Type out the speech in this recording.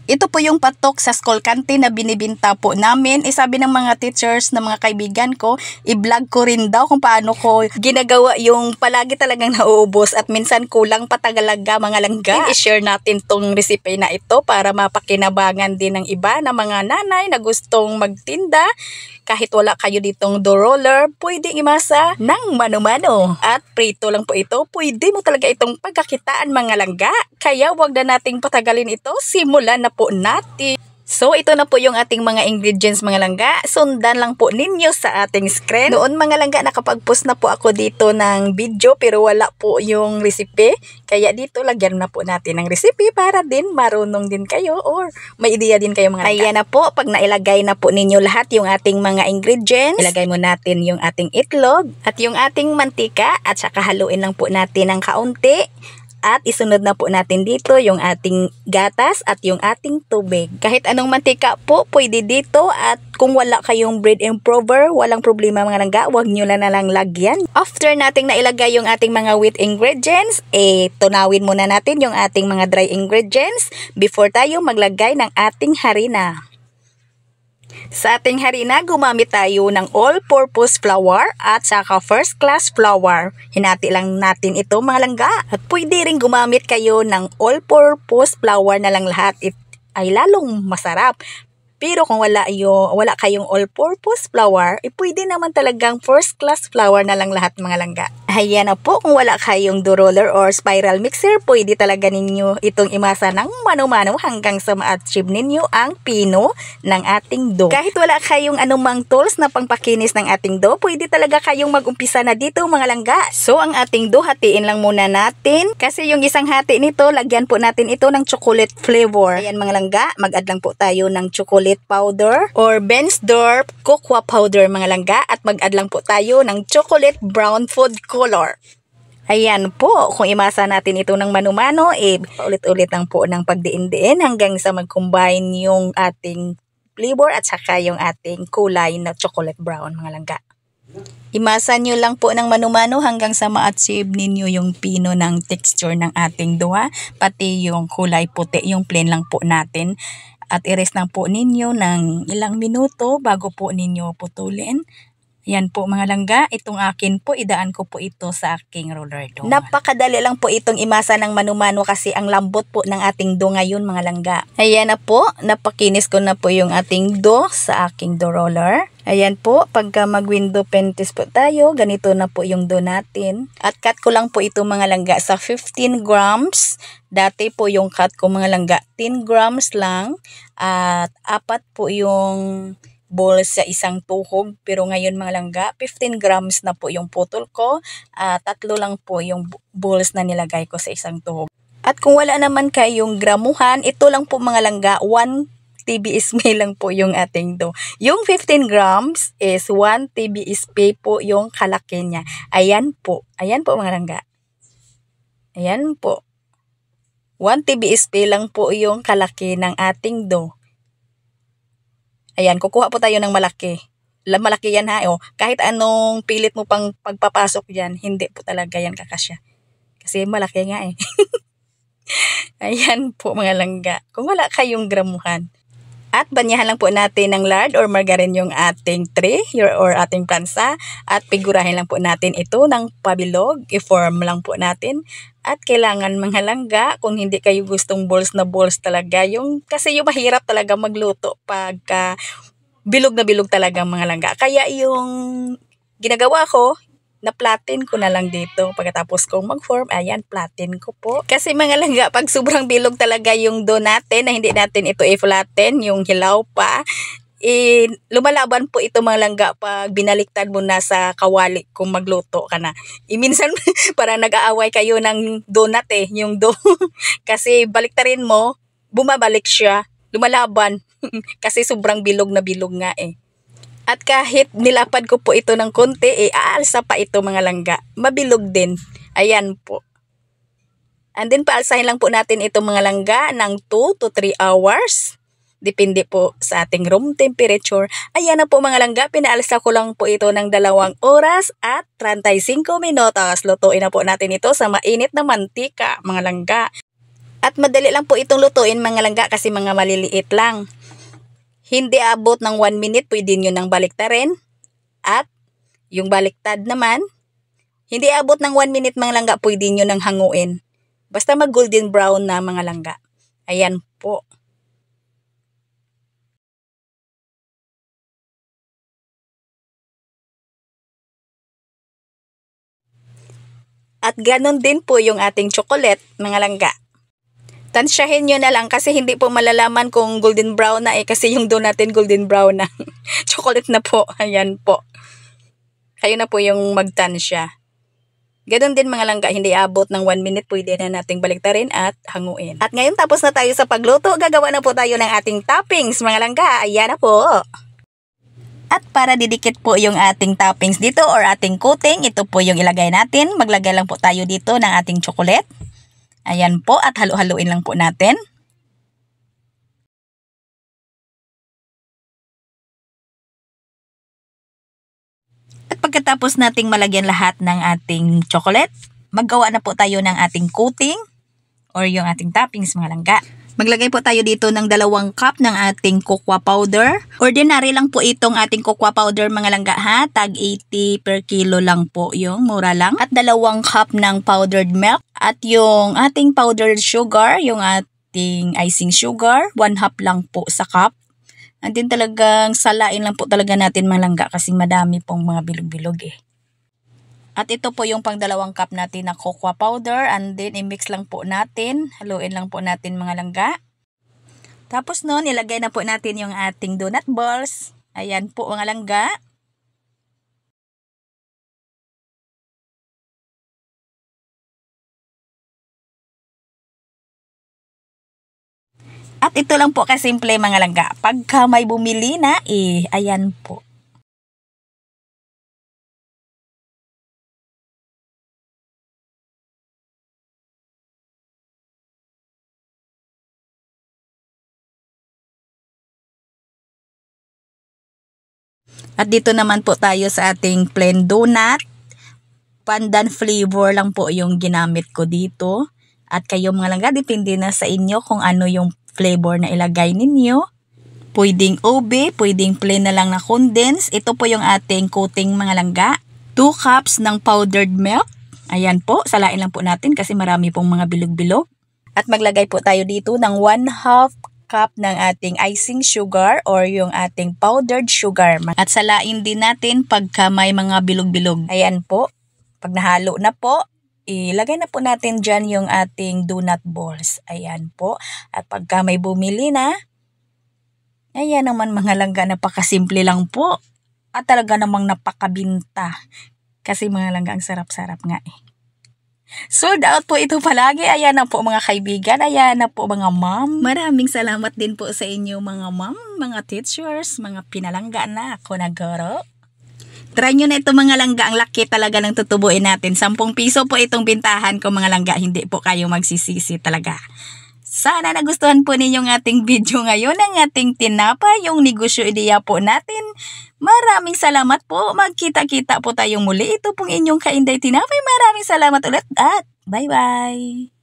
Ito po yung patok sa school canteen na binibinta po namin. Sabi ng mga teachers na mga kaibigan ko, i-vlog ko rin daw kung paano ko ginagawa yung palagi talagang nauubos at minsan kulang patagalaga mga langga. I-share natin tong recipe na ito para mapakinabangan din ng iba na mga nanay na gustong magtinda. Kahit wala kayo ditong dough roller, pwede imasa ng mano-mano. At prito lang po ito, pwede mo talaga itong pagkakitaan mga langga. Kaya wag na nating patagalin ito, simulan na po natin. So ito na po yung ating mga ingredients mga langga. Sundan lang po ninyo sa ating screen. Noon mga langga nakapag-post na po ako dito ng video pero wala po yung recipe. Kaya dito lagyan na po natin ng recipe para din marunong din kayo or may ideya din kayo mga langga. Ayan na po, pag nailagay na po ninyo lahat yung ating mga ingredients, ilagay mo natin yung ating itlog at yung ating mantika at saka haluin lang po natin ng kaunti. At isunod na po natin dito yung ating gatas at yung ating tubig. Kahit anong mantika po, pwede dito. At kung wala kayong bread improver, walang problema mga langga, huwag nyo na lang lagyan. After nating nailagay yung ating mga wheat ingredients, tunawin muna natin yung ating mga dry ingredients before tayo maglagay ng ating harina. Sa ating harina, gumamit tayo ng all-purpose flour at saka first-class flour. Hinati lang natin ito mga langga. At pwede rin gumamit kayo ng all-purpose flour na lang lahat. Ay lalong masarap. Pero kung wala kayong all-purpose flour, pwede naman talagang first-class flour na lang lahat mga langga. Ayan na po, kung wala kayong dough roller or spiral mixer, pwede talaga ninyo itong imasa ng mano-mano hanggang sa ma-achieve ninyo ang pino ng ating dough. Kahit wala kayong anumang tools na pangpakinis ng ating dough, pwede talaga kayong mag-umpisa na dito mga langga. So ang ating dough, hatiin lang muna natin. Kasi yung isang hati nito, lagyan po natin ito ng chocolate flavor. Ayan mga langga, mag-add lang po tayo ng chocolate powder or Bensdorp cocoa powder mga langga at mag-add lang po tayo ng chocolate brown food color. Ayan po, kung imasa natin ito ng mano-mano, ulit-ulit lang po ng pagdiin-diin hanggang sa mag-combine yung ating flavor at saka yung ating kulay na chocolate brown mga langga. Imasa nyo lang po ng mano-mano hanggang sa ma-achieve ninyo yung pino ng texture ng ating dough, pati yung kulay puti, yung plain lang po natin. At i-rest lang po ninyo ng ilang minuto bago po ninyo putulin. Yan po mga langga, itong akin po, idaan ko po ito sa aking roller dough. Napakadali lang po itong imasa ng mano-mano kasi ang lambot po ng ating dough ngayon mga langga. Ayan na po, napakinis ko na po yung ating dough sa aking dough roller. Ayan po, pagka mag-window pentis po tayo, ganito na po yung dough natin. At cut ko lang po ito mga langga sa 15 grams. Dati po yung cut ko mga langga, 10 grams lang. At 4 po yung balls sa isang tuhog. Pero ngayon mga langga, 15 grams na po yung putol ko. 3 lang po yung balls na nilagay ko sa isang tuhog. At kung wala naman kayong gramuhan, ito lang po mga langga, 1 TBSP lang po yung ating dough. Yung 15 grams is 1 TBSP po yung kalaki niya. Ayan po mga langga. Ayan po. 1 TBSP lang po yung kalaki ng ating dough. Ayan, kukuha po tayo ng malaki. Malaki yan ha. Kahit anong pilit mo pang pagpapasok yan, hindi po talaga yan kakasya. Kasi malaki nga eh. Ayan po mga langga. Kung wala kayong gramuhan. At banyahan lang po natin ng lard or margarine yung ating tray or ating plansa. At figurahin lang po natin ito ng pabilog. I-form lang po natin. At kailangan mga langga, kung hindi kayo gustong balls na balls talaga, kasi yung mahirap talaga magluto pagka bilog na bilog talaga mga langga. Kaya yung ginagawa ko, na-platin ko na lang dito. Pagkatapos kong mag-form, ayan, platin ko po. Kasi mga langga, pag sobrang bilog talaga yung dough natin, na hindi natin ito i-flatten, yung hilaw pa, lumalaban po ito mga langga pag binaliktad mo na sa kawali kung magluto ka na. Minsan, parang nag-aaway kayo ng donut yung dough. Kasi baliktarin mo, bumabalik siya, lumalaban. Kasi sobrang bilog na bilog nga eh. At kahit nilapad ko po ito ng konti, aalsa pa ito mga langga. Mabilog din. Ayan po. And then paalsahin lang po natin ito mga langga ng 2 to 3 hours. Depende po sa ating room temperature. Ayan na po mga langga, pinaalsa ko lang po ito ng 2 oras at 35 minutos. Lutuin na po natin ito sa mainit na mantika mga langga. At madali lang po itong lutuin mga langga kasi mga maliliit lang. Hindi abot ng 1 minute, pwede nyo nang baliktarin. At yung baliktad naman, hindi abot ng 1 minute mga langga, pwede nyo nang hanguin. Basta mag golden brown na mga langga. Ayan po. At ganun din po yung ating chocolate mga langga. Tansyahin nyo na lang kasi hindi po malalaman kung golden brown na kasi yung doon natin golden brown na. Chocolate na po. Ayan po. Kayo na po yung magtansya. Ganun din mga langga, hindi abot ng 1 minute, pwede na nating baliktarin at hanguin. At ngayon tapos na tayo sa pagluto, gagawa na po tayo ng ating toppings mga langga. Ayan na po. At para didikit po yung ating toppings dito or ating coating, ito po yung ilagay natin. Maglagay lang po tayo dito ng ating chocolate. Ayan po, at halu-haluin lang po natin. At pagkatapos nating malagyan lahat ng ating chocolate, maggawa na po tayo ng ating coating or yung ating toppings mga langga. Maglagay po tayo dito ng 2 cup ng ating cocoa powder. Ordinary lang po itong ating cocoa powder mga langga ha. Tag 80 per kilo lang po yung mura lang. At 2 cup ng powdered milk. At yung ating powdered sugar, yung ating icing sugar, 1 half lang po sa cup. And then talagang salain lang po talaga natin mga langga kasi madami pong mga bilog-bilog eh. At ito po yung pang 2 cup natin na cocoa powder, and then i-mix lang po natin, haluin lang po natin mga langga. Tapos nun, ilagay na po natin yung ating donut balls. Ayan po mga langga. At ito lang po kasimple mga langga. Pagka may bumili na, ayan po. At dito naman po tayo sa ating plain donut. Pandan flavor lang po yung ginamit ko dito. At kayo mga langga, depende na sa inyo kung ano yung flavor na ilagay ninyo. Pwedeng ube, pwedeng plain na lang na condense. Ito po yung ating coating mga langga. 2 cups ng powdered milk. Ayan po, salain lang po natin kasi marami pong mga bilog-bilog. At maglagay po tayo dito ng 1 half cup ng ating icing sugar or yung ating powdered sugar. At salain din natin pagka may mga bilog-bilog. Ayan po. Pag nahalo na po, ilagay na po natin dyan yung ating donut balls. Ayan po. At pagka may bumili na, ayan naman mga langga, napakasimple lang po. At talaga namang napakabinta. Kasi mga langga, ang sarap-sarap nga eh. Sold out po ito palagi. Ayan na po mga kaibigan. Ayan na po mga ma'am. Maraming salamat din po sa inyo mga ma'am, mga teachers, mga pinalangga na ako na guro. Try nyo na ito mga langga. Ang laki talaga ng tutubuin natin. 10 piso po itong bintahan ko mga langga. Hindi po kayo magsisisi talaga. Sana nagustuhan po ninyong ating video ngayon, ang ating tinapay, yung negosyo ideya po natin. Maraming salamat po. Magkita-kita po tayong muli. Ito pong inyong Kainday Tinapay. Maraming salamat ulit at bye-bye.